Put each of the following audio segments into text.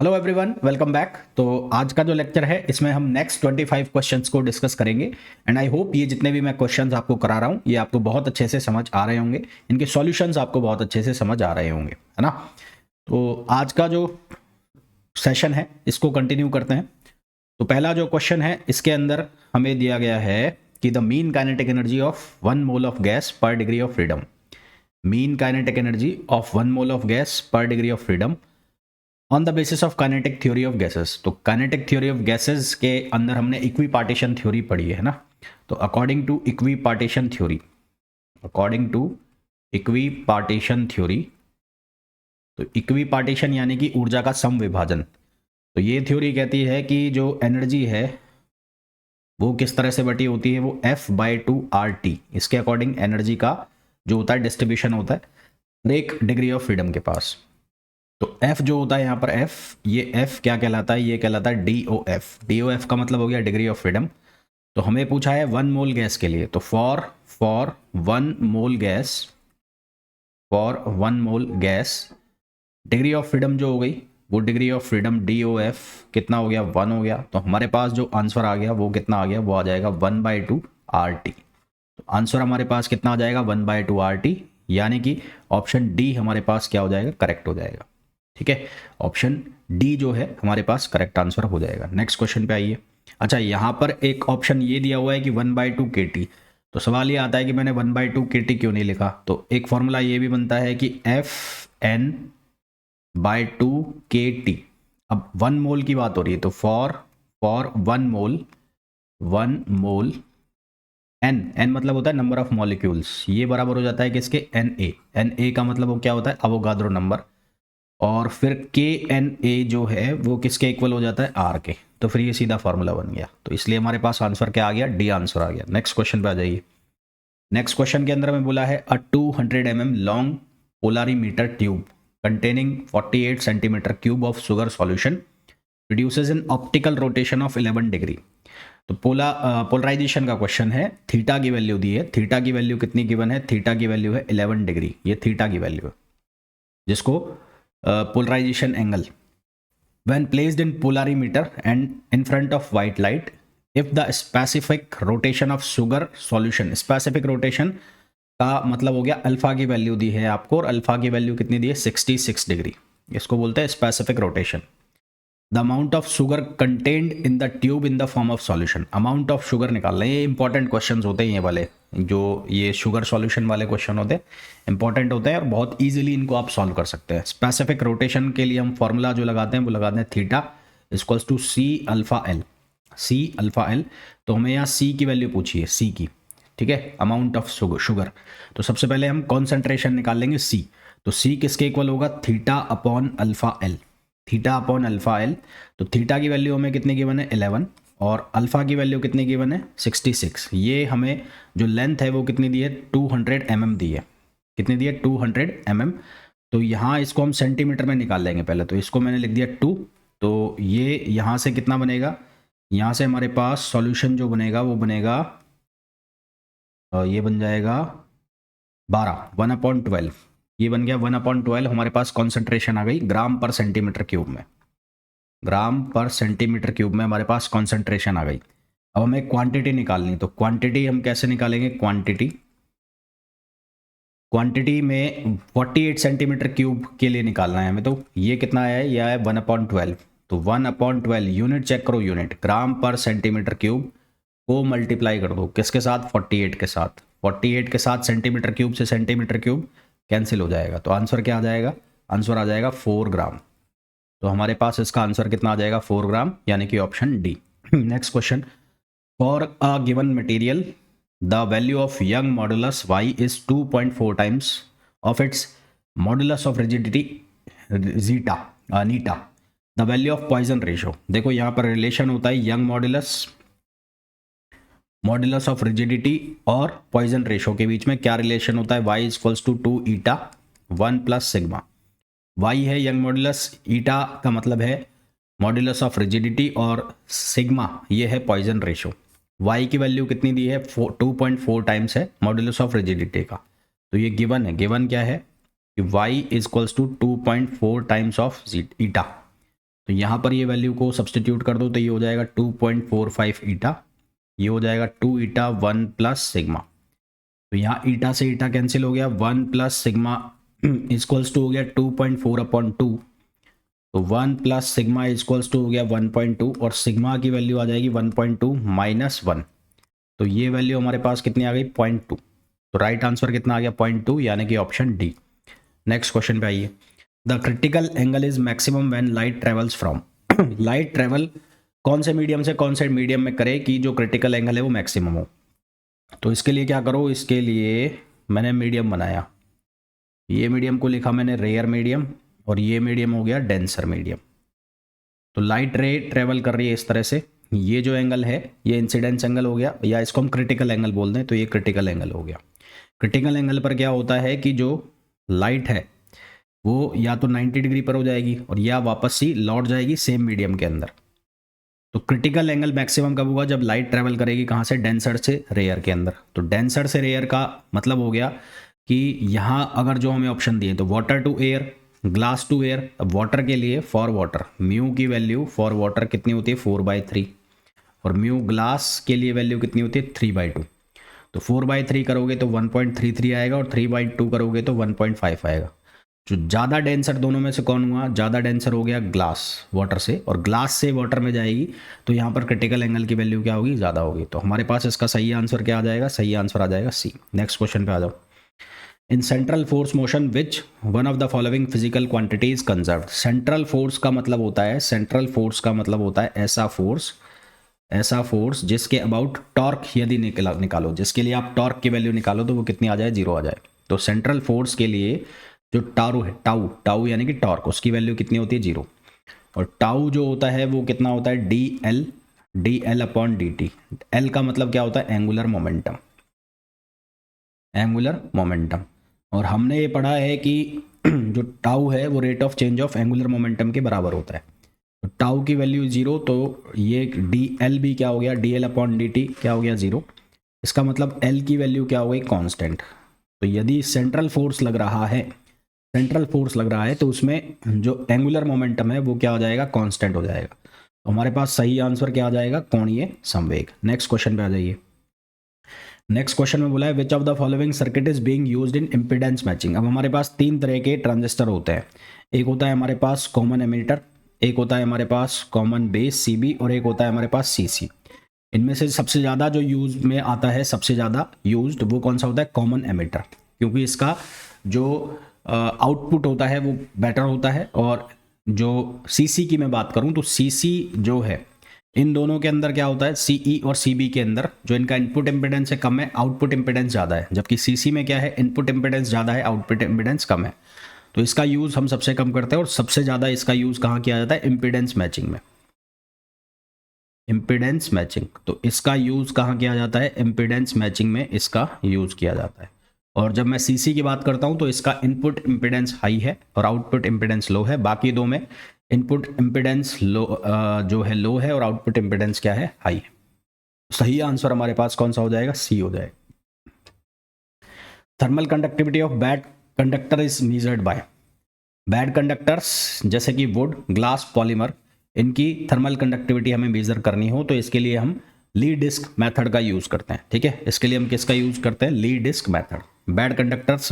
Hello everyone, welcome back. तो आज का जो लेक्चर है इसमें हम नेक्स्ट 25 क्वेश्चंस को डिस्कस करेंगे एंड आई होप ये जितने भी मैं क्वेश्चंस आपको करा रहा हूँ ये आपको बहुत अच्छे से समझ आ रहे होंगे, इनके सॉल्यूशंस आपको बहुत अच्छे से समझ आ रहे होंगे, है ना। तो आज का जो सेशन है इसको कंटिन्यू करते हैं। तो पहला जो क्वेश्चन है इसके अंदर हमें दिया गया है कि the mean kinetic energy of 1 mole of gas per degree of freedom, mean kinetic energy of 1 mole of gas per degree of freedom on the basis of kinetic theory of gases. तो kinetic theory of gases के अंदर हमने equi partition theory पढ़ी है ना। तो according to equipartition theory, according to equipartition theory, तो equipartition यानी कि ऊर्जा का सम विभाजन। तो ये थ्योरी कहती है कि जो एनर्जी है वो किस तरह से बटी होती है, वो F/2RT, इसके अकॉर्डिंग एनर्जी का जो होता है डिस्ट्रीब्यूशन होता है एक डिग्री ऑफ फ्रीडम के पास। तो F जो होता है यहाँ पर F, ये F क्या कहलाता है, ये कहलाता है DOF। DOF का मतलब हो गया डिग्री ऑफ फ्रीडम। तो हमें पूछा है 1 मोल गैस के लिए, तो for 1 mole gas, for 1 mole gas degree of freedom जो हो गई वो डिग्री ऑफ फ्रीडम DOF कितना हो गया, 1 हो गया। तो हमारे पास जो आंसर आ गया वो कितना आ गया, वो आ जाएगा 1/2RT। तो आंसर हमारे पास कितना आ जाएगा, 1/2RT, यानी कि ऑप्शन डी हमारे पास क्या हो जाएगा, करेक्ट हो जाएगा। ठीक है, ऑप्शन डी जो है हमारे पास करेक्ट आंसर हो जाएगा। नेक्स्ट क्वेश्चन पे आइए। अच्छा, यहाँ पर एक ऑप्शन ये दिया हुआ है कि 1/2 kT। तो सवाल ये आता है कि मैंने 1/2 kT क्यों नहीं लिखा। तो एक फॉर्मूला ये भी बनता है कि Fn/2 kT। अब 1 मोल की बात हो रही है, तो फॉर 1 मोल n मतलब होता है नंबर ऑफ मॉलिक्यूल्स, ये बराबर हो जाता है किसके, Na का मतलब वो क्या होता है, अवोगाद्रो नंबर। और फिर KNA जो है वो किसके इक्वल हो जाता है, R के। तो फिर ये सीधा फॉर्मूला बन गया। तो इसलिए हमारे पास आंसर क्या आ गया, डी आंसर आ गया। नेक्स्ट क्वेश्चन पे आ जाइए। नेक्स्ट क्वेश्चन के अंदर हमें बोला है अ 200 mm long polarimeter tube containing 48 centimetre cube of sugar solution produces an optical rotation of 11 degree. तो पोलराइजेशन का क्वेश्चन है, थीटा की वैल्यू दी है। थीटा की वैल्यू कितनी गिवन है, थीटा की वैल्यू है 11 डिग्री, ये थीटा की वैल्यू है, जिसको polarisation angle when placed in polarimeter and in front of white light, if the specific rotation of sugar solution, specific rotation का मतलब हो गया अल्फा की वैल्यू दी है आपको, और अल्फा की वैल्यू कितनी दी है, 66 डिग्री, इसको बोलते हैं specific rotation. The amount of sugar contained in the tube in the form of solution, amount of sugar निकालना, ये इंपॉर्टेंट क्वेश्चन होते हैं, ये वाले जो ये शुगर सॉल्यूशन वाले क्वेश्चन होते हैं इंपॉर्टेंट होते हैं और बहुत इजीली इनको आप सॉल्व कर सकते हैं। स्पेसिफिक रोटेशन के लिए हम फॉर्मूला जो लगाते हैं वो लगाते हैं theta equals to C alpha L, C alpha L। तो हमें यहाँ C की वैल्यू पूछी है, C की, ठीक है, अमाउंट ऑफ शुगर। तो सबसे पहले हम कॉन्सेंट्रेशन निकाल लेंगे C। तो C किसके इक्वल होगा, theta upon alpha L, theta upon alpha L। तो थीटा की वैल्यू हमें कितनी गिवन है, 11, और अल्फा की वैल्यू कितनी गिवन है, 66। ये हमें जो लेंथ है वो कितनी दी है, 200 mm दी है, कितनी दी है, 200 mm। तो यहाँ इसको हम सेंटीमीटर में निकाल लेंगे पहले, तो इसको मैंने लिख दिया 2। तो ये यहाँ से कितना बनेगा, यहाँ से हमारे पास सॉल्यूशन जो बनेगा वो बनेगा, ये बन जाएगा 12, 1/12, ये बन गया 1/12। हमारे पास कॉन्सेंट्रेशन आ गई ग्राम पर सेंटीमीटर क्यूब में, ग्राम पर सेंटीमीटर क्यूब में हमारे पास कॉन्सेंट्रेशन आ गई। अब हमें क्वांटिटी निकालनी, तो क्वांटिटी हम कैसे निकालेंगे, क्वांटिटी में 48 सेंटीमीटर क्यूब के लिए निकालना है हमें। तो ये कितना आया है, यह है 1/12। तो 1/12 यूनिट चेक करो, यूनिट ग्राम पर सेंटीमीटर क्यूब को मल्टीप्लाई कर दो किसके साथ, 48 के साथ। 48 के साथ सेंटीमीटर क्यूब से सेंटीमीटर क्यूब कैंसिल हो जाएगा, तो आंसर क्या आ जाएगा, आंसर आ जाएगा 4 ग्राम। तो हमारे पास इसका आंसर कितना आ जाएगा, 4 ग्राम, यानी कि option D. Next question, for a given material the value of Young modulus y is 2.4 times of its modulus of rigidity zeta नीटा, the value of Poisson ratio. देखो यहाँ पर रिलेशन होता है Young modulus, modulus of rigidity और Poisson ratio के बीच में क्या रिलेशन होता है, y equals to 2 eta 1 plus sigma. y है यंग मॉडुलस, ईटा का मतलब है मॉडुलस ऑफ रिजिडिटी, और सिग्मा ये है पॉइजन रेशो। y की वैल्यू कितनी दी है, 2.4 टाइम्स है मॉडुलस ऑफ रिजिडिटी का। तो ये गिवन है, गिवन क्या है कि y equals to 2.4 times of eta. तो यहाँ पर ये वैल्यू को सब्सटीट्यूट कर दो तो ये हो जाएगा 2.45 ईटा, ये हो जाएगा 2 ईटा 1 प्लस सिग्मा। तो यहाँ ईटा से ईटा कैंसिल हो गया, 1 प्लस सिग्मा इक्वल्स टू हो गया 2.4/2, तो 1 प्लस सिग्मा इक्वल्स टू हो गया 1.2 और सिग्मा की वैल्यू आ जाएगी 1.2 माइनस 1, तो ये वैल्यू हमारे पास कितनी आ गई 0.2। तो राइट आंसर कितना आ गया 0.2, यानी कि ऑप्शन डी। नेक्स्ट क्वेश्चन पे आइए। The critical angle is maximum when light travels from, light travel कौन से मीडियम से कौन से मीडियम में करे कि जो क्रिटिकल एंगल है वो मैक्सिमम हो। तो इसके लिए क्या करो, इसके लिए मैंने मीडियम बनाया, ये मीडियम को लिखा मैंने रेयर मीडियम और ये मीडियम हो गया डेंसर मीडियम। तो लाइट रे ट्रेवल कर रही है इस तरह से, ये जो एंगल है ये इंसिडेंस एंगल हो गया, या इसको हम क्रिटिकल एंगल बोल दें तो ये क्रिटिकल एंगल हो गया। क्रिटिकल एंगल पर क्या होता है कि जो लाइट है वो या तो 90 डिग्री पर हो जाएगी और या वापस ही लौट जाएगी सेम मीडियम के अंदर। तो क्रिटिकल एंगल मैक्सिमम कब होगा, जब लाइट ट्रेवल करेगी कहाँ से, डेंसर से रेयर के अंदर। तो डेंसर से रेयर का मतलब हो गया कि यहाँ अगर जो हमें ऑप्शन दिए तो water to air, glass to air. अब वाटर के लिए फॉर वाटर म्यू की वैल्यू फॉर वाटर कितनी होती है 4/3 और म्यू ग्लास के लिए वैल्यू कितनी होती है 3/2। तो 4/3 करोगे तो 1.33 आएगा और 3/2 करोगे तो 1.5 आएगा। जो ज़्यादा डेंसर दोनों में से कौन हुआ, ज़्यादा डेंसर हो गया ग्लास वाटर से, और ग्लास से वाटर में जाएगी तो यहाँ पर क्रिटिकल एंगल की वैल्यू क्या होगी, ज़्यादा होगी। तो हमारे पास इसका सही आंसर क्या आ जाएगा, सही आंसर आ जाएगा सी। नेक्स्ट क्वेश्चन पे आ जाओ। In central force motion which one of the following physical quantity is conserved. Central force का मतलब होता है, सेंट्रल फोर्स का मतलब होता है ऐसा फोर्स जिसके अबाउट टॉर्क यदि निकालो, जिसके लिए आप टॉर्क की वैल्यू निकालो तो वो कितनी आ जाए, 0 आ जाए। तो सेंट्रल फोर्स के लिए जो टाउ है, टाउ यानी कि टॉर्क, उसकी वैल्यू कितनी होती है 0, और टाउ जो होता है वो कितना होता है DL/dt। L का मतलब क्या होता है, एंगुलर मोमेंटम। और हमने ये पढ़ा है कि जो टाउ है वो rate of change of angular momentum के बराबर होता है। तो टाउ की वैल्यू 0, तो ये DL भी क्या हो गया, DL/dt क्या हो गया 0। इसका मतलब L की वैल्यू क्या हो गई, कांस्टेंट। तो यदि सेंट्रल फोर्स लग रहा है तो उसमें जो एंगुलर मोमेंटम है वो क्या हो जाएगा, कांस्टेंट हो जाएगा। तो हमारे पास सही आंसर क्या आ जाएगा, कोणीय संवेग। नेक्स्ट क्वेश्चन पे आ जाइए। नेक्स्ट क्वेश्चन में बोला है which of the following circuit is being used in impedance matching. अब हमारे पास 3 तरह के ट्रांजिस्टर होते हैं, एक होता है हमारे पास कॉमन एमीटर, एक होता है हमारे पास कॉमन बेस CB और एक होता है हमारे पास CC। इनमें से सबसे ज़्यादा जो यूज में आता है, सबसे ज़्यादा यूज्ड वो कौन सा होता है, कॉमन एमीटर, क्योंकि इसका जो आउटपुट होता है वो बेटर होता है। और जो CC की मैं बात करूं तो CC जो है, इन दोनों के अंदर क्या होता है, CE और CB के अंदर जो इनका इनपुट इम्पीडेंस है कम है, आउटपुट इम्पीडेंस ज़्यादा है, जबकि CC में क्या है, इनपुट इम्पीडेंस ज़्यादा है, आउटपुट इम्पीडेंस कम है। तो इसका यूज़ हम सबसे कम करते हैं और सबसे ज़्यादा इसका यूज़ कहाँ किया जाता है, इम्पीडेंस मैचिंग में। इम्पीडेंस मैचिंग, तो इसका यूज़ कहाँ किया जाता है, इम्पीडेंस मैचिंग में इसका यूज़ किया जाता है। और जब मैं CC की बात करता हूं तो इसका इनपुट इम्पीडेंस हाई है और आउटपुट इम्पीडेंस लो है। बाकी दो में इनपुट इम्पीडेंस जो है लो है और आउटपुट इम्पीडेंस क्या है, हाई है। सही आंसर हमारे पास कौन सा हो जाएगा, सी हो जाएगा। Thermal conductivity of bad conductor is measured by. Bad conductors जैसे कि वुड, ग्लास, पॉलीमर, इनकी थर्मल कंडक्टिविटी हमें मेजर करनी हो तो इसके लिए हम ली डिस्क मेथड का यूज करते हैं। ठीक है, इसके लिए हम किसका यूज करते हैं, ली डिस्क मेथड। बैड कंडक्टर्स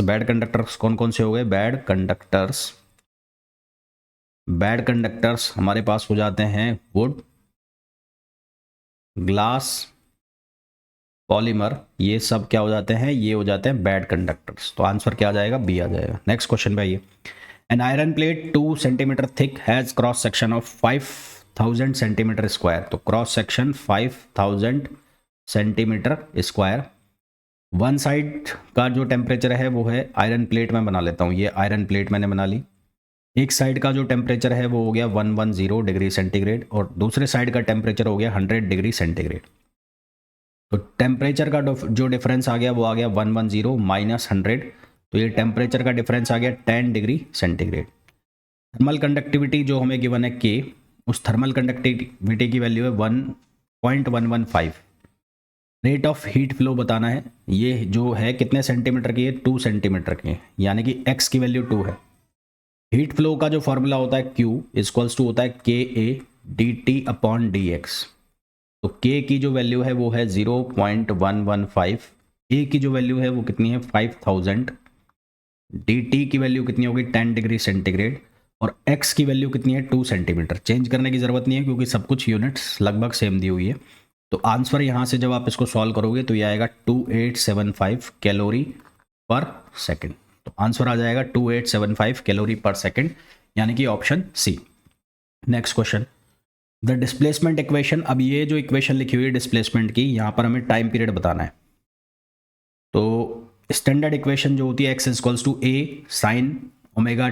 कौन कौन से हो गए, बैड कंडक्टर्स हमारे पास हो जाते हैं वुड, ग्लास, पॉलीमर, ये सब क्या हो जाते हैं, ये हो जाते हैं बैड कंडक्टर्स। तो आंसर क्या आ जाएगा, बी आ जाएगा। नेक्स्ट क्वेश्चन पे आइए। An iron plate 2 centimetre thick has cross section of 5000 centimetre square. तो cross section 5000 centimetre square. One side का जो टेम्परेचर है वो है, आयरन प्लेट में बना लेता हूँ, ये आयरन प्लेट मैंने बना ली। एक साइड का जो टेम्परेचर है वो हो गया 110 डिग्री सेंटीग्रेड और दूसरे साइड का टेम्परेचर हो गया 100 डिग्री सेंटीग्रेड। तो टेम्परेचर का जो डिफरेंस आ गया वो आ गया 110 माइनस 100, तो ये टेम्परेचर का डिफरेंस आ गया 10 डिग्री सेंटीग्रेड। थर्मल कंडक्टिविटी जो हमें गिवन है के, उस थर्मल कंडक्टिविटी की वैल्यू है 1.115। रेट ऑफ हीट फ्लो बताना है, ये जो है कितने सेंटीमीटर की है, 2 सेंटीमीटर की है, यानी कि x की वैल्यू 2 है। हीट फ्लो का जो फॉर्मूला होता है Q इक्वल्स टू होता है के A D T upon D x. तो K की जो वैल्यू है वो है 0.115, A की जो वैल्यू है वो कितनी है 5000, dt की वैल्यू कितनी होगी 10 डिग्री सेंटीग्रेड, और x की वैल्यू कितनी है 2 सेंटीमीटर। चेंज करने की ज़रूरत नहीं है क्योंकि सब कुछ यूनिट्स लगभग सेम दी हुई है। तो आंसर यहाँ से जब आप इसको सॉल्व करोगे तो ये आएगा 2875 कैलोरी पर सेकेंड। तो आंसर आ जाएगा 2875 कैलोरी पर सेकेंड, यानी कि option C. Next question, the displacement equation. अब ये जो इक्वेशन लिखी हुई है डिस्प्लेसमेंट की, यहाँ पर हमें टाइम पीरियड बताना है। तो स्टैंडर्ड इक्वेशन जो होती है x equals to A sine omega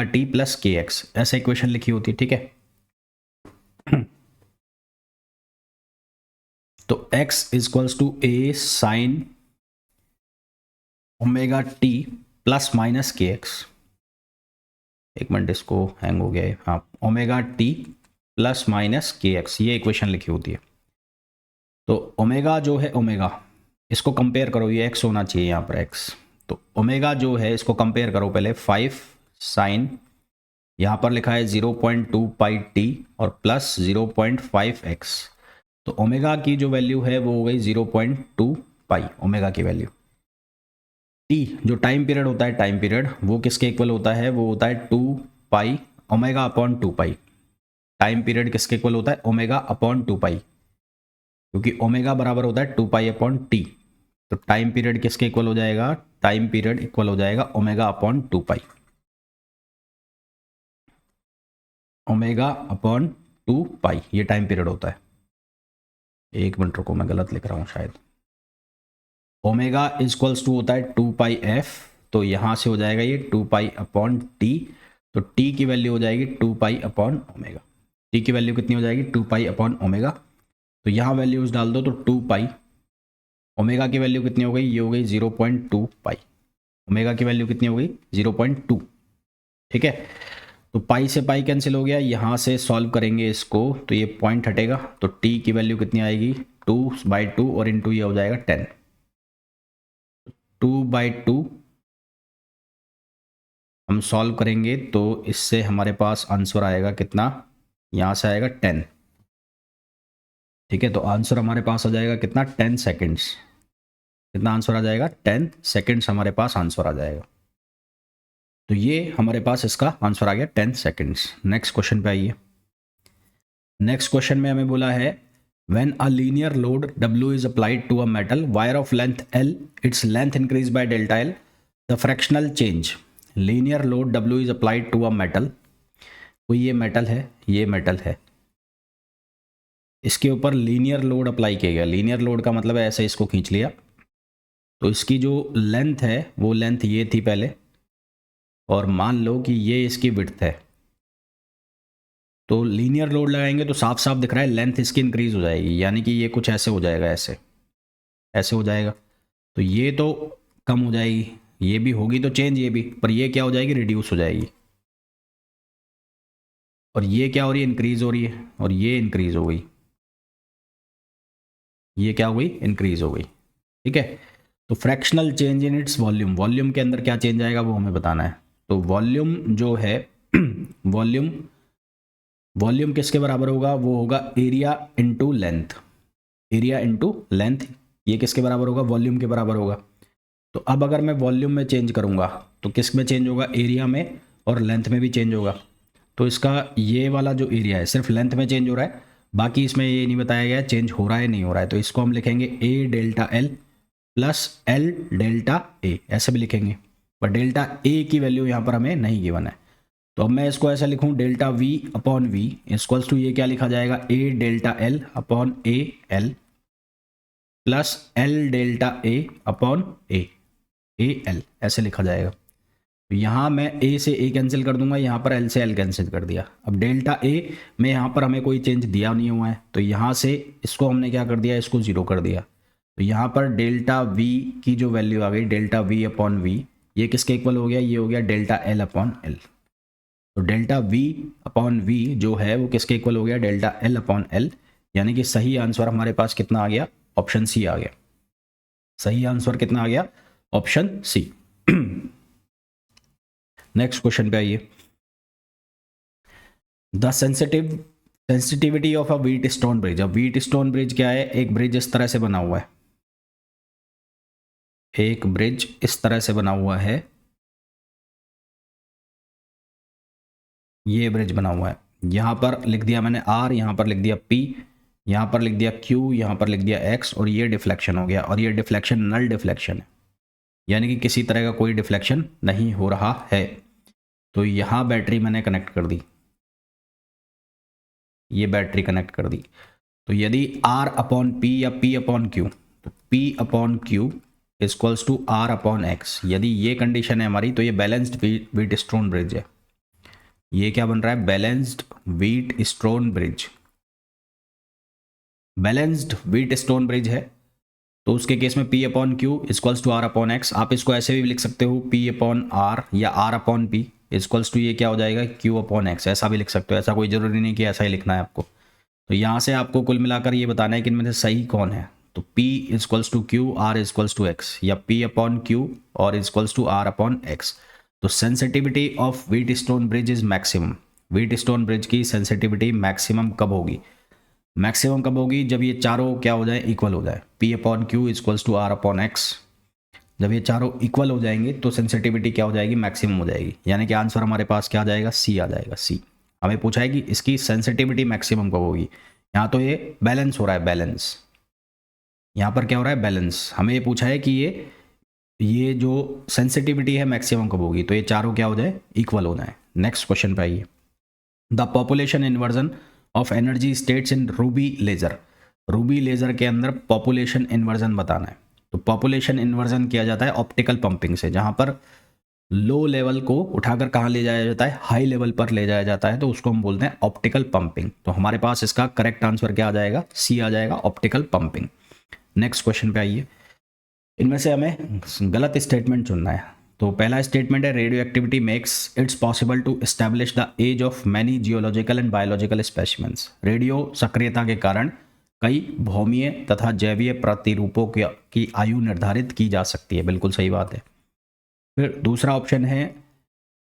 T plus K X, ऐसा इक्वेशन लिखी होती है, ठीक है। तो x equals to A sine omega T plus minus K X, एक मिनट इसको हैंग हो गया है, हाँ, omega T plus minus K X, ये इक्वेशन लिखी होती है। तो ओमेगा जो है ओमेगा, इसको कंपेयर करो, ये x होना चाहिए यहाँ पर x। तो ओमेगा जो है इसको कंपेयर करो पहले 5 साइन, यहाँ पर लिखा है 0.2 पाई टी और प्लस 0.5 x। तो ओमेगा की जो वैल्यू है वो हो गई 0.2 पाई, ओमेगा की वैल्यू। टी जो टाइम पीरियड होता है, टाइम पीरियड वो किसके इक्वल होता है, वो होता है 2 पाई ओमेगा अपॉन 2 पाई। टाइम पीरियड किसके इक्वल होता है, ओमेगा अपॉन 2 पाई, क्योंकि ओमेगा बराबर होता है 2 पाई अपॉन टी। तो टाइम पीरियड किसके इक्वल हो जाएगा, टाइम पीरियड इक्वल हो जाएगा ओमेगा अपॉन 2 पाई, ओमेगा अपॉन 2 पाई, ये टाइम पीरियड होता है। एक मिनट रुको, मैं गलत लिख रहा हूँ शायद। ओमेगा इक्वल्स टू होता है 2 पाई एफ, तो यहाँ से हो जाएगा ये 2 पाई अपॉन टी। तो टी की वैल्यू हो जाएगी 2 पाई अपॉन ओमेगा। टी की वैल्यू कितनी हो जाएगी 2 पाई अपॉन ओमेगा। तो यहाँ वैल्यूज डाल दो तो 2 पाई, ओमेगा की वैल्यू कितनी हो गई, ये हो गई 0.2 पाई। ओमेगा की वैल्यू कितनी हो गई 0.2, ठीक है। तो पाई से पाई कैंसिल हो गया, यहाँ से सॉल्व करेंगे इसको तो ये पॉइंट हटेगा। तो टी की वैल्यू कितनी आएगी 2/2 और इंटू ये हो जाएगा 10। 2/2 हम सॉल्व करेंगे तो इससे हमारे पास आंसर आएगा कितना, यहाँ से आएगा 10, ठीक है। तो आंसर हमारे पास आ जाएगा कितना 10 सेकेंड्स। कितना आंसर आ जाएगा 10 सेकेंड्स हमारे पास आंसर आ जाएगा। तो ये हमारे पास इसका आंसर आ गया 10 सेकेंड्स। नेक्स्ट क्वेश्चन पे आइए। नेक्स्ट क्वेश्चन में हमें बोला है when a linear load W is applied to a metal wire of length L, its length increased by delta L, the fractional change। linear load W is applied to a metal, कोई ये metal है, ये metal है, इसके ऊपर linear load apply किया गया। Linear load का मतलब है ऐसे इसको खींच लिया, तो इसकी जो लेंथ है वो लेंथ ये थी पहले, और मान लो कि ये इसकी विड्थ है। तो लीनियर लोड लगाएंगे तो साफ साफ दिख रहा है लेंथ इसकी इंक्रीज हो जाएगी, यानी कि ये कुछ ऐसे हो जाएगा, ऐसे ऐसे हो जाएगा। तो ये तो कम हो जाएगी, ये भी होगी तो चेंज, ये भी, पर ये क्या हो जाएगी रिड्यूस हो जाएगी। और ये क्या हो रही है इंक्रीज हो रही है, और ये इंक्रीज हो गई, ये क्या हो गई इंक्रीज हो गई, ठीक है। तो fractional change in its volume, volume के अंदर क्या चेंज आएगा वो हमें बताना है। तो वॉल्यूम जो है वॉल्यूम किसके बराबर होगा, वो होगा area into length, area into length, ये किसके बराबर होगा वॉल्यूम के बराबर होगा। तो अब अगर मैं वॉल्यूम में चेंज करूँगा तो किस में चेंज होगा, एरिया में, और लेंथ में भी चेंज होगा। तो इसका ये वाला जो एरिया है सिर्फ लेंथ में चेंज हो रहा है, बाकी इसमें ये नहीं बताया गया चेंज हो रहा है नहीं हो रहा है। तो इसको हम लिखेंगे A delta L plus L delta A, ऐसे भी लिखेंगे, पर डेल्टा ए की वैल्यू यहाँ पर हमें नहीं गिवन है। तो अब मैं इसको ऐसा लिखूँ delta V upon V equals to, ये क्या लिखा जाएगा A delta L upon A L plus L delta A upon A L, ऐसे लिखा जाएगा। तो यहाँ मैं ए से ए कैंसिल कर दूंगा, यहाँ पर एल से एल कैंसिल कर दिया। अब डेल्टा ए में यहाँ पर हमें कोई चेंज दिया नहीं हुआ है, तो यहाँ से इसको हमने क्या कर दिया, इसको ज़ीरो कर दिया। तो यहाँ पर डेल्टा वी की जो वैल्यू आ गई डेल्टा वी अपॉन वी, ये किसके इक्वल हो गया, ये हो गया डेल्टा एल अपॉन एल। तो डेल्टा वी अपॉन वी जो है वो किसके इक्वल हो गया, डेल्टा एल अपॉन एल, यानी कि सही आंसर हमारे पास कितना आ गया, ऑप्शन सी आ गया। सही आंसर कितना आ गया, ऑप्शन सी। नेक्स्ट क्वेश्चन पे आइए। The sensitivity of a wheat stone bridge. अब व्हीट स्टोन ब्रिज क्या है? एक ब्रिज इस तरह से बना हुआ है, एक ब्रिज इस तरह से बना हुआ है, ये ब्रिज बना हुआ है। यहां पर लिख दिया मैंने R, यहां पर लिख दिया P, यहां पर लिख दिया Q, यहां पर लिख दिया X, और ये डिफ्लेक्शन हो गया। और ये डिफ्लेक्शन नल डिफ्लेक्शन है, यानी कि किसी तरह का कोई डिफ्लेक्शन नहीं हो रहा है। तो यहां बैटरी मैंने कनेक्ट कर दी, ये बैटरी कनेक्ट कर दी। तो यदि R अपॉन P या P अपॉन Q, तो P upon Q equals to R upon X, यदि ये कंडीशन है हमारी, तो ये बैलेंस्ड व्हीट स्टोन ब्रिज है। ये क्या बन रहा है? Balanced Wheatstone bridge. Balanced Wheatstone bridge है तो उसके केस में P upon Q equals to R upon X। आप इसको ऐसे भी लिख सकते हो, P अपॉन R या R upon P equals to ये क्या हो जाएगा? Q upon X। ऐसा भी लिख सकते हो, ऐसा कोई ज़रूरी नहीं कि ऐसा ही लिखना है आपको। तो यहाँ से आपको कुल मिलाकर ये बताना है कि इनमें से सही कौन है। तो P equals to Q, R equals to X, या P अपॉन Q और equals to R upon X। तो sensitivity of Wheatstone bridge is maximum. Wheatstone bridge की सेंसिटिविटी मैक्सिमम कब होगी? मैक्सिमम कब होगी? जब ये चारों क्या हो जाए? इक्वल हो जाए। P upon Q equals to R upon X। जब ये चारों इक्वल हो जाएंगे तो सेंसिटिविटी क्या हो जाएगी? मैक्सिमम हो जाएगी। यानी कि आंसर हमारे पास क्या आ जाएगा? C आ जाएगा, C। हमें पूछा है कि इसकी सेंसिटिविटी मैक्सिमम कब होगी। यहाँ तो ये बैलेंस हो रहा है, बैलेंस। यहाँ पर क्या हो रहा है? बैलेंस। हमें ये पूछा है कि ये जो सेंसिटिविटी है मैक्सिमम कब होगी, तो ये चारों क्या हो जाए? इक्वल हो जाए। नेक्स्ट क्वेश्चन पे आइए। The population inversion of energy states in ruby laser. Ruby laser के अंदर पॉपुलेशन इन्वर्जन बताना है। तो पॉपुलेशन इन्वर्जन किया जाता है ऑप्टिकल पंपिंग से, जहां पर लो लेवल को उठाकर कहाँ ले जाया जाता है? हाई लेवल पर ले जाया जाता है, तो उसको हम बोलते हैं ऑप्टिकल पंपिंग। तो हमारे पास इसका करेक्ट आंसर क्या आ जाएगा? C आ जाएगा, ऑप्टिकल पंपिंग। नेक्स्ट क्वेश्चन पे आइए। इनमें से हमें गलत स्टेटमेंट चुनना है। तो पहला स्टेटमेंट है, radioactivity makes its possible to establish the age of many geological and biological specimens. Radio सक्रियता के कारण कई भौमीय तथा जैवीय प्रतिरूपों की आयु निर्धारित की जा सकती है। बिल्कुल सही बात है। फिर दूसरा ऑप्शन है,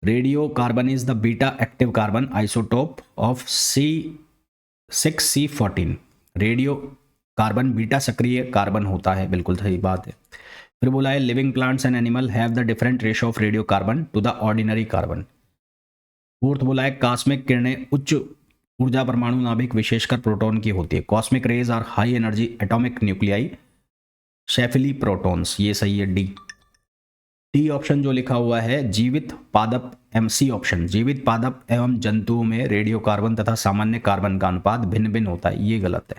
radiocarbon is the beta active carbon isotope of C6C14। Radiocarbon beta सक्रिय कार्बन होता है। बिल्कुल सही बात है। फिर बोला है, living plants and animal have the different ratio of radiocarbon to the ordinary carbon. Fourth बोला है, कॉस्मिक किरणें उच्च ऊर्जा परमाणु नाभिक विशेषकर प्रोटॉन की होती है। Cosmic rays are high energy atomic nuclei chiefly protons. ये सही है, डी ऑप्शन जो लिखा हुआ है, जीवित पादप MC ऑप्शन, जीवित पादप एवं जंतुओं में रेडियो कार्बन तथा सामान्य कार्बन का अनुपात भिन्न भिन्न होता है। ये गलत है।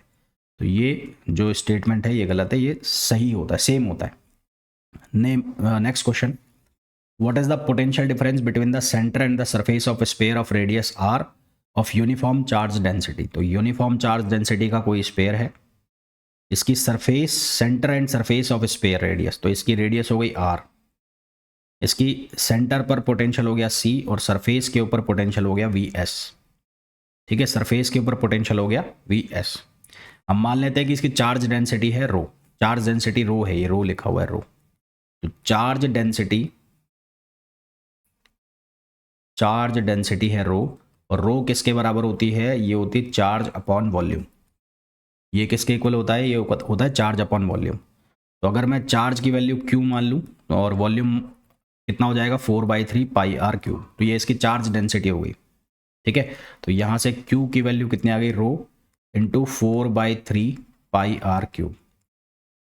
तो ये जो स्टेटमेंट है ये गलत है, ये सही होता है, सेम होता है। Next question, what is the potential difference between the centre and the surface of sphere of radius R of uniform charge density. तो यूनिफॉर्म चार्ज डेंसिटी का कोई स्फीयर है, इसकी surface, centre and surface of sphere radius, तो इसकी radius हो गई R, इसकी सेंटर पर पोटेंशियल हो गया C और सरफेस के ऊपर पोटेंशियल हो गया VS। ठीक है, सरफेस के ऊपर पोटेंशियल हो गया VS। हम मान लेते हैं कि इसकी चार्ज डेंसिटी है रो, चार्ज डेंसिटी रो है, ये रो लिखा हुआ है रो। तो चार्ज डेंसिटी है रो, और रो किसके बराबर होती है? ये होती है चार्ज अपॉन वॉल्यूम। ये किसके इक्वल होता है? ये होता है चार्ज अपॉन वॉल्यूम। तो अगर मैं चार्ज की वैल्यू Q मान लूँ और वॉल्यूम कितना हो जाएगा? 4/3 πr3। तो ये इसकी चार्ज डेंसिटी हो गई। ठीक है, तो यहाँ से Q की वैल्यू कितनी आ गई? Rho into 4/3 πr3।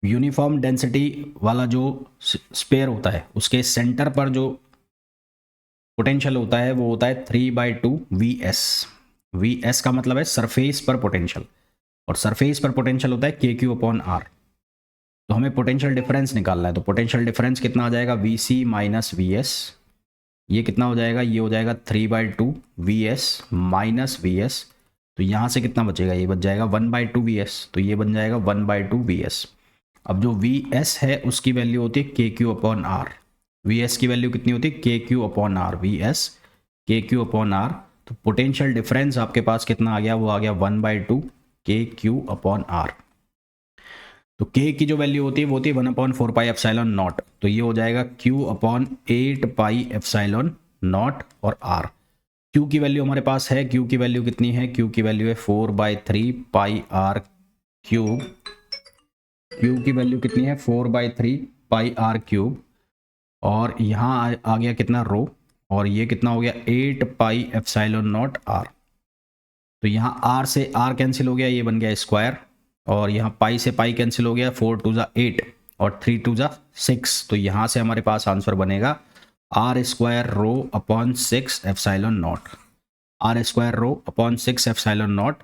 Uniform density वाला जो स्पेयर होता है उसके सेंटर पर जो पोटेंशियल होता है वो होता है 3/2 VS। VS का मतलब है सरफेस पर पोटेंशियल, और सरफेस पर पोटेंशियल होता है KQ/R। तो हमें पोटेंशियल डिफरेंस निकालना है। तो पोटेंशियल डिफरेंस कितना आ जाएगा? VC minus VS। ये कितना हो जाएगा? ये हो जाएगा 3/2 VS माइनस VS। तो यहाँ से कितना बचेगा? ये बच जाएगा 1/2 VS। तो ये बन जाएगा 1/2 VS। अब जो VS है उसकी वैल्यू होती है KQ/R। VS की वैल्यू कितनी होती है? KQ/R। VS KQ/R। तो पोटेंशियल डिफरेंस आपके पास कितना आ गया? वो आ गया 1/2 KQ/R। तो K की जो वैल्यू होती है वो होती है 1/4 पाई एप्सिलॉन नॉट। तो ये हो जाएगा Q/8 पाई एप्सिलॉन नॉट और आर। क्यू की वैल्यू हमारे पास है, क्यू की वैल्यू कितनी है, क्यू की वैल्यू है 4/3 पाई आर क्यूब। क्यू की वैल्यू कितनी है 4/3 पाई आर क्यूब। और यहाँ आ गया कितना रो, और ये कितना हो गया 8 पाई एप्सिलॉन नॉट आर। तो यहाँ आर से आर कैंसिल हो गया, ये बन गया स्क्वायर, और यहाँ पाई से पाई कैंसिल हो गया, 4 2 ज़ा 8 और 3 2 ज़ा 6। तो यहाँ से हमारे पास आंसर बनेगा R square rho upon 6 epsilon naught. R square rho upon 6 epsilon naught.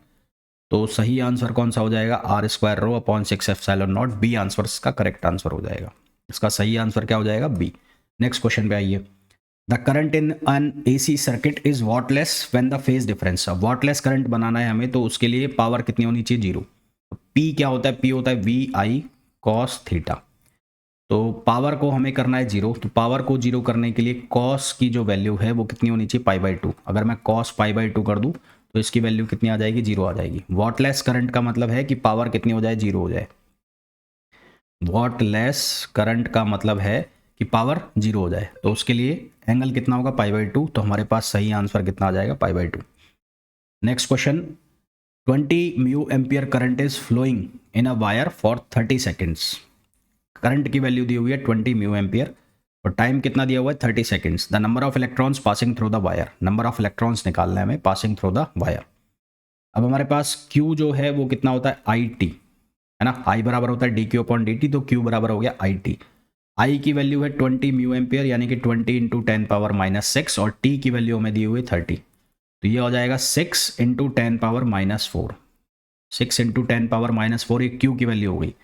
तो सही आंसर कौन सा हो जाएगा, R square rho upon 6 epsilon naught. B answer इसका करेक्ट आंसर हो जाएगा। इसका सही आंसर क्या हो जाएगा, बी। नेक्स्ट क्वेश्चन पे आइए। The current in an AC circuit is wattless when the phase difference. अब वॉटलेस करंट बनाना है हमें, तो उसके लिए पावर कितनी होनी चाहिए, जीरो। P क्या होता है, P होता है VI cos थीटा। तो पावर को हमें करना है जीरो, तो पावर को जीरो करने के लिए कॉस की जो वैल्यू है वो कितनी होनी चाहिए, π/2। अगर मैं cos π/2 कर दूं तो इसकी वैल्यू कितनी आ जाएगी, जीरो आ जाएगी। वॉटलेस करंट का मतलब है कि पावर कितनी हो जाए, जीरो हो जाए। वॉटलेस करंट का मतलब है कि पावर जीरो हो जाए, तो उसके लिए एंगल कितना होगा, π/2। तो हमारे पास सही आंसर कितना आ जाएगा, π/2। Next question, 20 mu ampere current is flowing in a wire for 30 seconds. Current की वैल्यू दी हुई है 20 म्यू एम्पियर और टाइम कितना दिया हुआ है, 30 seconds. The number of electrons passing through the wire. Number of electrons निकालना है हमें पासिंग थ्रू द वायर। अब हमारे पास Q जो है वो कितना होता है, IT है ना। I बराबर होता है dq अपॉन dt, तो Q बराबर हो गया IT। I की वैल्यू है 20 म्यू एम्पियर यानी कि 20 इंटू 10 पावर -6, और T की वैल्यू हमें दी हुई 30, तो ये हो जाएगा 6 इंटू 10 पावर -4। 6 इंटू 10 पावर -4 ये Q की वैल्यू हो गई।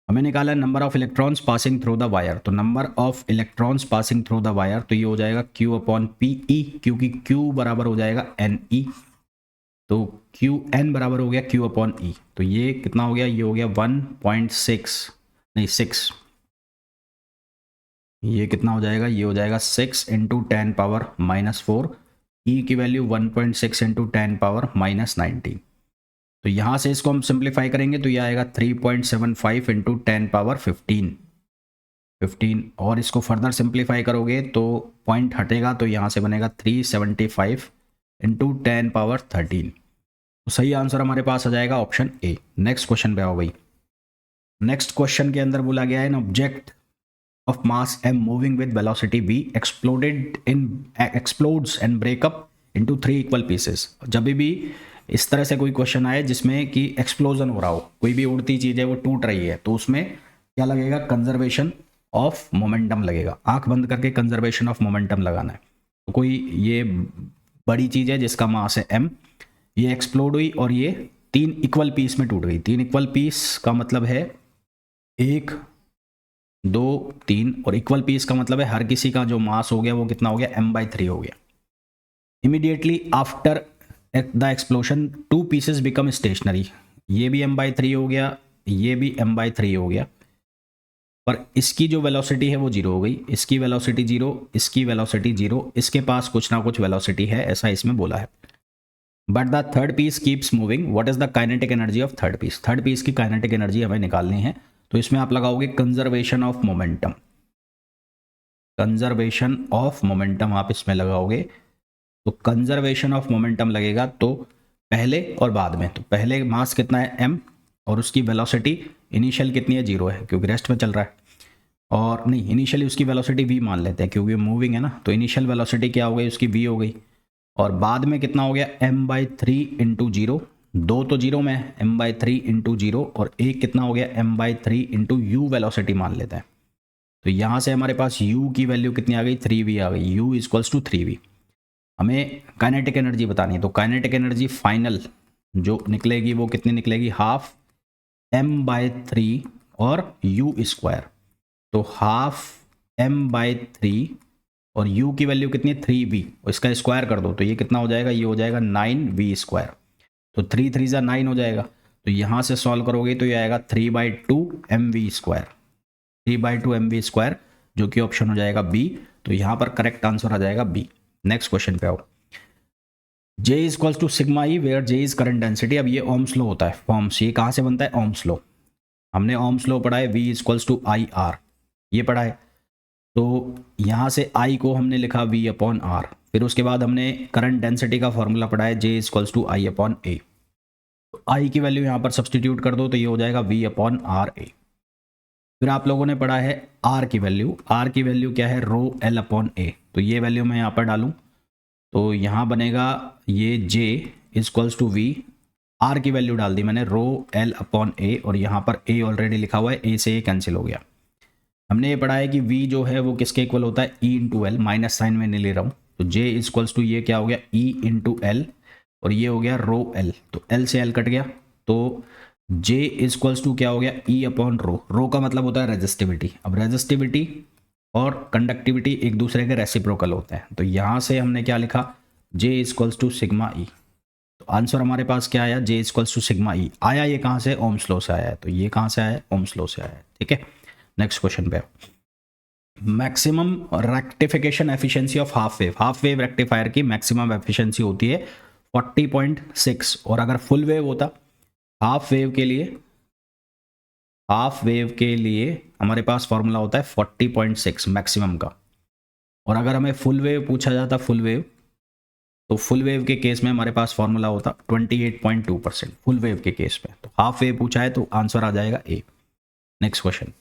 हमें निकाला है number of electrons passing through the wire. तो number of electrons passing through the wire, तो ये हो जाएगा Q अपॉन PE, क्योंकि Q बराबर हो जाएगा NE। तो Qn बराबर हो गया Q अपॉन E। तो ये कितना हो गया, ये हो गया 1.6 नहीं 6। ये कितना हो जाएगा, ये हो जाएगा 6 इंटू 10 पावर -4। E की वैल्यू 1.6 इंटू 10 पावर -19। तो यहाँ से इसको हम सिंप्लीफाई करेंगे तो ये आएगा 3.75 इंटू 10 पावर 15। और इसको फर्दर सिंप्लीफाई करोगे तो पॉइंट हटेगा, तो यहाँ से बनेगा 375 इंटू 10 पावर 13। तो सही आंसर हमारे पास आ जाएगा ऑप्शन ए। नेक्स्ट क्वेश्चन पे आओ भाई। नेक्स्ट क्वेश्चन के अंदर बोला गया है, an object of mass m moving with velocity v explodes and break up into 3 equal pieces। जब भी इस तरह से कोई क्वेश्चन आए जिसमें कि एक्सप्लोजन हो रहा हो, कोई भी उड़ती चीज़ है वो टूट रही है, तो उसमें क्या लगेगा, कंजर्वेशन ऑफ मोमेंटम लगेगा। आंख बंद करके कंजर्वेशन ऑफ मोमेंटम लगाना है। तो कोई ये बड़ी चीज़ है जिसका मास है m, ये एक्सप्लोड हुई और ये 3 इक्वल पीस में टूट गई। 3 इक्वल पीस का मतलब है 1 2 3, और इक्वल पीस का मतलब है हर किसी का जो मास हो गया वो कितना हो गया, m/3 हो गया। Immediately after the explosion 2 pieces become stationary. ये भी m/3 हो गया, ये भी m/3 हो गया, पर इसकी जो वेलोसिटी है वो जीरो हो गई। इसकी वेलोसिटी जीरो, इसकी वेलोसिटी जीरो, इसके पास कुछ ना कुछ वेलोसिटी है, ऐसा इसमें बोला है। But the third piece keeps moving, what is the kinetic energy of third piece. Third piece की काइनेटिक एनर्जी हमें निकालनी है, तो इसमें आप लगाओगे conservation of momentum. Conservation of momentum आप इसमें लगाओगे, तो कंजर्वेशन ऑफ मोमेंटम लगेगा तो पहले और बाद में। तो पहले मास कितना है m, और उसकी वेलोसिटी इनिशियल कितनी है, जीरो है क्योंकि रेस्ट में चल रहा है। और नहीं, इनिशियली उसकी वेलोसिटी v मान लेते हैं क्योंकि मूविंग है ना, तो इनिशियल वेलोसिटी क्या हो गई, उसकी v हो गई। और बाद में कितना हो गया, m/3 इंटू जीरो, 2 तो जीरो में है, m/3 इंटू जीरो, और एक कितना हो गया, m/3 इंटू u वेलोसिटी मान लेते हैं। तो यहाँ से हमारे पास u की वैल्यू कितनी आ गई, 3v आ गई। u equals to 3v। हमें काइनेटिक एनर्जी बतानी है, तो काइनेटिक एनर्जी फाइनल जो निकलेगी वो कितनी निकलेगी, हाफ m/3 और u²। तो हाफ m/3 और u की वैल्यू कितनी है, 3v, और इसका स्क्वायर कर दो तो ये कितना हो जाएगा, ये हो जाएगा 9v²। तो 3 3 ज़ा 9 हो जाएगा। तो यहाँ से सॉल्व करोगे तो ये आएगा 3/2 mv²। 3/2 mv², जो कि ऑप्शन हो जाएगा बी। तो यहाँ पर करेक्ट आंसर आ जाएगा बी। नेक्स्ट क्वेश्चन पे आओ। J equals to sigma E where J is current density. अब ये ओम्स लॉ होता है, फॉर्म्स ये कहाँ से बनता है, ओम्स लॉ। हमने ओम्स लॉ पढ़ा है, V इक्वल्स टू IR, ये पढ़ा है। तो यहाँ से I को हमने लिखा V अपॉन आर, फिर उसके बाद हमने करंट डेंसिटी का फॉर्मूला पढ़ा है J equals to I upon A. I की वैल्यू यहाँ पर सब्सटीट्यूट कर दो तो ये हो जाएगा V अपॉन आर ए। फिर आप लोगों ने पढ़ा है R की वैल्यू क्या है, रो L अपॉन ए। तो ये वैल्यू मैं यहाँ पर डालूँ तो यहाँ बनेगा ये J equals to V, R की वैल्यू डाल दी मैंने रो L अपॉन ए, और यहाँ पर A ऑलरेडी लिखा हुआ है, A से A कैंसिल हो गया। हमने ये पढ़ा है कि V जो है वो किसके इक्वल होता है, E into L, minus sign में नहीं ले रहा हूँ, तो J इक्वल्स टू ये क्या हो गया, E इंटू एल, और ये हो गया रो L, तो L से L कट गया, तो J इक्वल्स टू क्या हो गया, E अपॉन रो का मतलब होता है रेजिस्टिविटी। अब रेजिस्टिविटी और कंडक्टिविटी एक दूसरे के रेसिप्रोकल होते हैं, तो यहाँ से हमने क्या लिखा, J equals to sigma E. तो आंसर हमारे पास क्या आया, J equals to sigma E आया। ये कहाँ से, ओम्स लॉ से आया है, तो ये कहाँ से आया है, ओम्स लॉ से आया है। ठीक है, नेक्स्ट क्वेश्चन पे, maximum rectification efficiency of half wave rectifier की मैक्सिमम एफिशिएंसी होती है 40.6, और अगर फुल वेव होता, हाफ वेव के लिए हमारे पास फॉर्मूला होता है 40.6 मैक्सिमम का, और अगर हमें फुल वेव पूछा जाता, तो फुल वेव के केस में हमारे पास फॉर्मूला होता 28.2% फुल वेव के केस में। तो हाफ वेव पूछा है तो आंसर आ जाएगा A. Next question,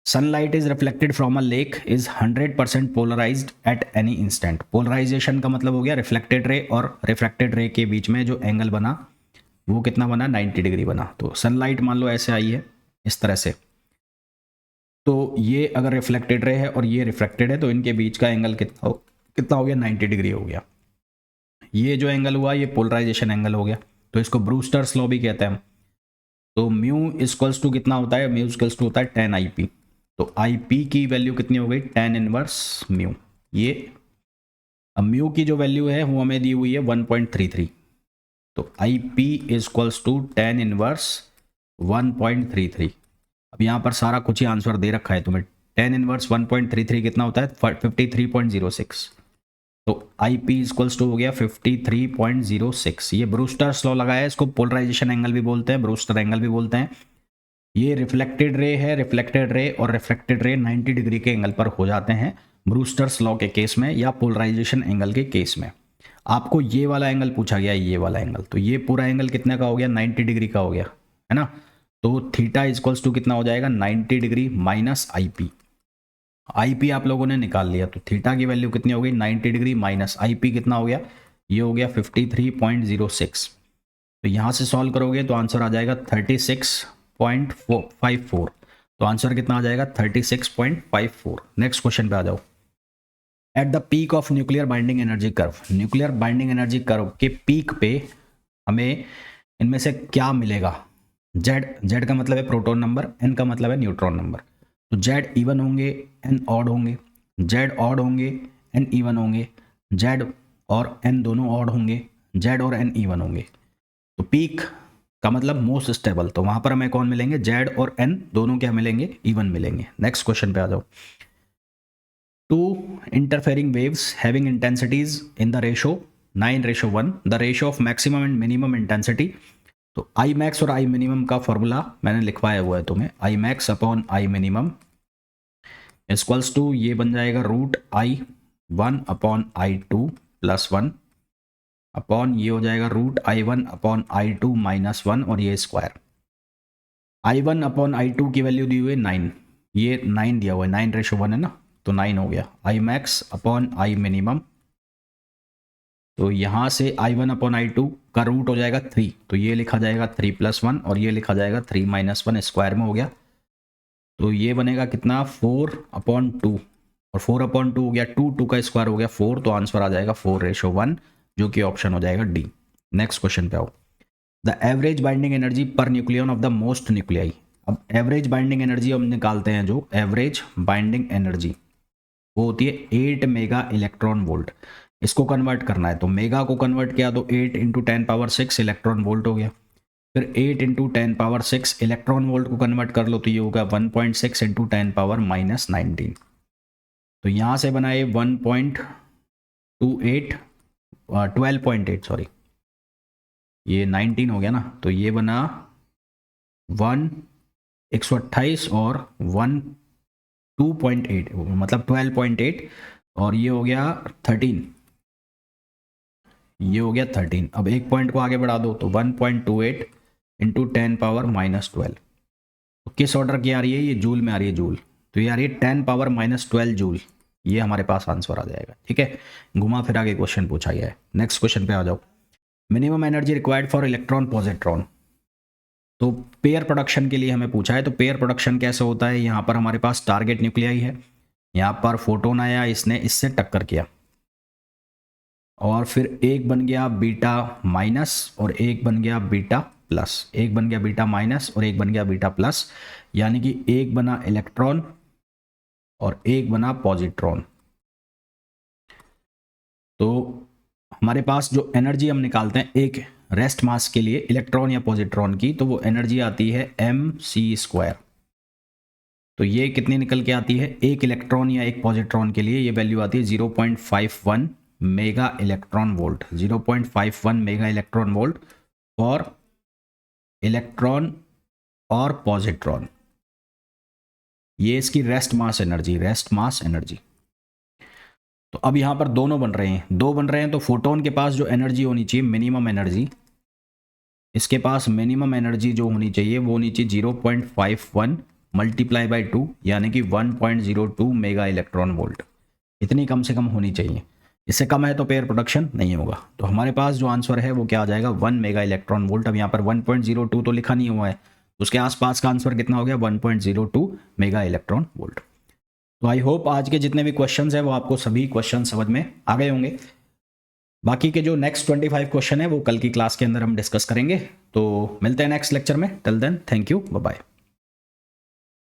sunlight is reflected from a lake is 100% polarised at any instant. Polarisation का मतलब हो गया रिफ्लेक्टेड रे और रिफ्रैक्टेड रे के बीच में जो एंगल बना वो कितना बना, 90 डिग्री बना। तो सनलाइट मान लो ऐसे आई है इस तरह से, तो ये अगर रिफ्लेक्टेड रे है और ये रिफ्रैक्टेड है तो इनके बीच का एंगल कितना हो गया, 90 डिग्री हो गया। ये जो एंगल हुआ ये पोलराइजेशन एंगल हो गया, तो इसको ब्रूस्टर्स लॉ भी कहते हैं हम। तो म्यू इक्वल्स टू कितना होता है, म्यू इक्वल्स टू होता है 10 IP। तो IP की वैल्यू कितनी हो गई, 10 इनवर्स म्यू। ये अब म्यू की जो वैल्यू है वो हमें दी हुई है 1.33, तो IP इक्वल्स टू 10 इनवर्स 1.33। अब यहाँ पर सारा कुछ ही आंसर दे रखा है तुम्हें। 10 इनवर्स 1.33 कितना होता है, 53.06। तो IP इक्वल्स टू हो गया 53.06। ये ब्रूस्टर्स लॉ लगाया है, इसको पोलराइजेशन एंगल भी बोलते हैं, ब्रूस्टर एंगल भी बोलते हैं। ये रिफ्लेक्टेड रे है, रिफ्लेक्टेड रे और रिफ्लेक्टेड रे 90 डिग्री के एंगल पर हो जाते हैं ब्रूस्टर्स लॉ के केस में या पोलराइजेशन एंगल के केस में। आपको ये वाला एंगल पूछा गया, ये वाला एंगल, तो ये पूरा एंगल कितने का हो गया, 90 डिग्री का हो गया, है ना। तो थीटा इक्वल्स टू कितना हो जाएगा, 90 डिग्री माइनस IP। IP आप लोगों ने निकाल लिया, तो थीटा की वैल्यू कितनी हो गई, 90 डिग्री माइनस IP कितना हो गया, ये हो गया 53.06। तो यहाँ से सॉल्व करोगे तो आंसर आ जाएगा 36.54। तो आंसर कितना आ जाएगा, 36.54। नेक्स्ट क्वेश्चन पे आ जाओ। At the peak of nuclear binding energy curve, nuclear binding energy curve के पीक पे हमें इनमें से क्या मिलेगा, जेड का मतलब है प्रोटॉन नंबर, एन का मतलब है न्यूट्रॉन नंबर। तो जेड इवन होंगे, एन ऑड होंगे, जेड ऑड होंगे, एन इवन होंगे, जेड और एन दोनों ऑड होंगे, जेड और एन इवन होंगे। तो पीक का मतलब मोस्ट स्टेबल, तो वहां पर हमें कौन मिलेंगे, जेड और एन दोनों क्या मिलेंगे, इवन मिलेंगे। नेक्स्ट क्वेश्चन पे आ जाओ। Two interfering waves having intensities in the ratio 9:1, the ratio of maximum and minimum intensity. तो आई मैक्स और आई मिनिमम का फॉर्मूला मैंने लिखवाया हुआ है तुम्हें, I max upon I minimum equals to ये बन जाएगा √I1 अपॉन I2 + 1 अपॉन ये हो जाएगा √I1 अपॉन I2 - 1 और ये स्क्वायर। I1 अपॉन I2 की वैल्यू दी हुई है 9, ये 9 दिया हुआ है, 9:1 है ना, तो 9 हो गया। आई मैक्स अपॉन आई मिनिमम, तो यहाँ से I1 अपॉन I2 का रूट हो जाएगा 3, तो ये लिखा जाएगा 3 + 1 और ये लिखा जाएगा 3 - 1 स्क्वायर में हो गया। तो ये बनेगा कितना, 4/2, और 4/2 हो गया, 2 का स्क्वायर हो गया 4, तो आंसर आ जाएगा 4:1, जो कि ऑप्शन हो जाएगा डी। नेक्स्ट क्वेश्चन पे आओ। The average binding energy per nucleon of the most nuclei. अब एवरेज बाइंडिंग एनर्जी हम निकालते हैं, जो एवरेज बाइंडिंग एनर्जी वो होती है 8 मेगा इलेक्ट्रॉन वोल्ट। इसको कन्वर्ट करना है, तो मेगा को कन्वर्ट किया तो 8 × 10⁻6 इलेक्ट्रॉन वोल्ट हो गया। फिर 8 × 10⁻6 इलेक्ट्रॉन वोल्ट को कन्वर्ट कर लो तो ये होगा 1.6 × 10⁻−19। तो यहाँ से बना ये 12.8 सॉरी, ये 19 हो गया ना, तो ये बना 128 और 1 2.8 मतलब 12.8 और ये हो गया 13, ये हो गया 13। अब एक पॉइंट को आगे बढ़ा दो तो 1.28 इंटू 10⁻⁻12। तो किस ऑर्डर की आ रही है ये? जूल में आ रही है, जूल। तो ये आ रही है 10⁻⁻12 जूल। ये हमारे पास आंसर आ जाएगा। ठीक है, घुमा फिरा के क्वेश्चन पूछा गया है। नेक्स्ट क्वेश्चन पे आ जाओ। Minimum energy required for electron positron. तो पेयर प्रोडक्शन के लिए हमें पूछा है। तो पेयर प्रोडक्शन कैसे होता है? यहाँ पर हमारे पास टारगेट न्यूक्लियाई है, यहाँ पर फोटोन आया, इसने इससे टक्कर किया और फिर एक बन गया बीटा माइनस और एक बन गया बीटा प्लस, एक बन गया बीटा माइनस और एक बन गया बीटा प्लस, यानी कि एक बना इलेक्ट्रॉन और एक बना पॉजिट्रॉन। तो हमारे पास जो एनर्जी हम निकालते हैं एक रेस्ट मास के लिए इलेक्ट्रॉन या पॉजिट्रॉन की, तो वो एनर्जी आती है mc²। तो ये कितनी निकल के आती है? एक इलेक्ट्रॉन या एक पॉजिट्रॉन के लिए ये वैल्यू आती है 0.51 mega electron volt, 0.51 mega electron volt for electron और पॉजिट्रॉन। ये इसकी rest mass energy, rest mass energy. तो अब यहाँ पर दोनों बन रहे हैं, दो बन रहे हैं। तो फोटोन के पास जो एनर्जी होनी चाहिए मिनिमम एनर्जी, इसके पास मिनिमम एनर्जी जो होनी चाहिए वो होनी चाहिए 0.51 मल्टीप्लाई बाई 2 यानी कि 1.02 मेगा इलेक्ट्रॉन वोल्ट। इतनी कम से कम होनी चाहिए, इससे कम है तो पेयर प्रोडक्शन नहीं होगा। तो हमारे पास जो आंसर है वो क्या आ जाएगा? 1 मेगा इलेक्ट्रॉन वोल्ट। अब यहाँ पर 1.02 तो लिखा नहीं हुआ है, उसके आसपास का आंसर कितना हो गया? 1.02 मेगा इलेक्ट्रॉन वोल्ट। तो आई होप आज के जितने भी क्वेश्चंस हैं वो आपको सभी क्वेश्चन समझ में आ गए होंगे। बाकी के जो नेक्स्ट 25 क्वेश्चन है वो कल की क्लास के अंदर हम डिस्कस करेंगे। तो मिलते हैं नेक्स्ट लेक्चर में। Till then thank you, bye bye.